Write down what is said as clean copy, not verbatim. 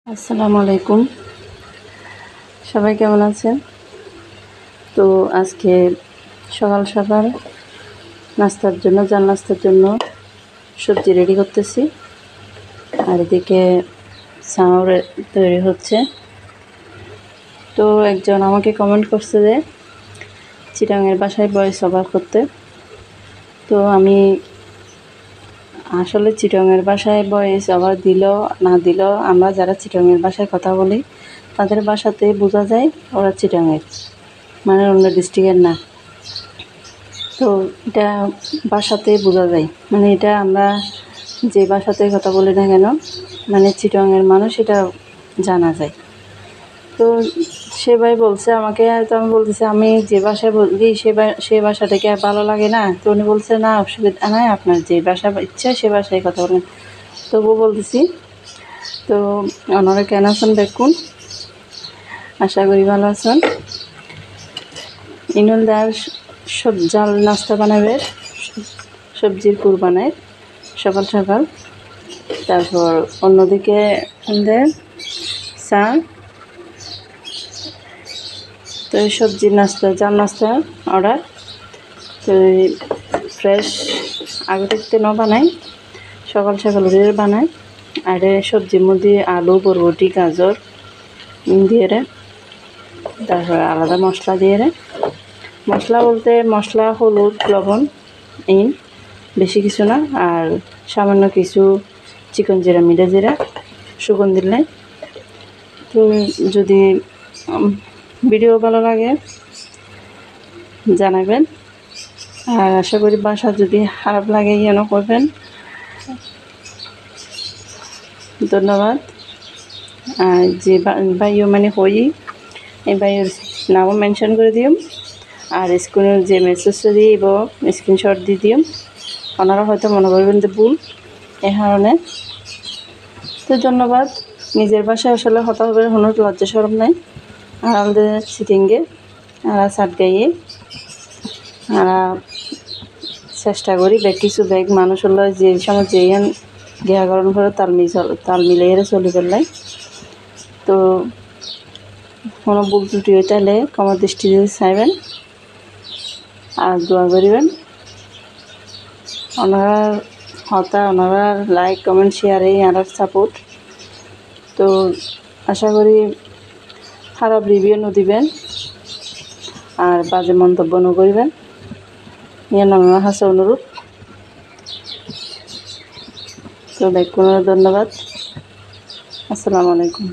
আসসালামু আলাইকুম, সবাই কেমন আছেন? তো আজকে সকাল সকাল নাস্তার জন্য সবজি রেডি করতেছি। আর এদিকে চাও তৈরি হচ্ছে। তো একজন আমাকে কমেন্ট করছে যে চিটাঙের বাসায় ভয়েস ওভার করতে। তো আমি আসলে চিটাঙের বাসায় ভয়েস ওভার দিলেও না দিলেও আমরা যারা চিটাঙের বাসায় কথা বলি তাদের বাসাতে বোঝা যায় ওরা চিটাঙের, মানে অন্য ডিস্ট্রিক্টের না। তো এটা বাসাতে বোঝা যায়, মানে এটা আমরা যে বাসাতে কথা বলি না কেন, মানে চিটাঙের মানুষ এটা জানা যায়। তো সে ভাই বলছে আমাকে, তো আমি বলতেছি আমি যে বাসায় বলি সে বাসাটাকে আর ভালো লাগে না। তো উনি বলছে না, অসুবিধা নাই, আপনার যে বাসা ইচ্ছা সে বাসায় কথা বলেন। তবুও বলতেছি। তো ওনারা কেন আছেন দেখুন, আশা করি ভালো আছেন। ইনুল দার সব জাল নাস্তা বানাবে, সবজির পুর বানায় সকাল সকাল। তারপর অন্যদিকে চা। তো এই সবজির নাস্তা জাল নাস্তা অর্ডার। তো ফ্রেশ আগে থেকে ন বানাই, সকাল সকাল উঠে বানাই। আর সবজির মধ্যে আলু, বরবটি, গাজর দিয়ে রে, তারপর আলাদা মশলা দিয়ে রে। মশলা বলতে মশলা, হলুদ, লবণ, এই বেশি কিছু না। আর সামান্য কিছু চিকন জিরা, মিঠা জিরা, সুগন্ধি দিলে। তো যদি ভিডিও ভালো লাগে জানাবেন। আর আশা করি বাসা যদি খারাপ লাগে যেন করবেন। ধন্যবাদ। আর যে ভাইও মানে হই, এই ভাইয়ের নামও মেনশন করে দিও। আর স্ক্রিনের যে মেসেজটা দিয়ে স্ক্রিনশট দিয়ে দিও। ওনারা হয়তো মনে করবেন যে ভুল, এ কারণে। তো ধন্যবাদ। নিজের বাসায় আসলে হতে হবে, কোনো লজ্জা সরম নাই। আর আমাদের সিটিংয়ে আর সাত গাইয়ে আর চেষ্টা করি কিছু ব্যাগ মানুষ হলো যে সময় যেন গৃহকরণ করে তাল মিলিয়ে চলি পেলাই। তো কোনো ভুল ত্রুটি হয়ে তাহলে ক্ষমার দৃষ্টিতে চাইবেন আর দোয়া করিবেন। ওনারা লাইক, কমেন্ট, শেয়ার এই আর সাপোর্ট। তো আশা করি খারাপ রিভিউ দিবেন আর বাজে মন্তব্য করিবেন, ইয়ে আমার কাছে অনুরোধ। তো দেখুন, ধন্যবাদ। আসসালামু আলাইকুম।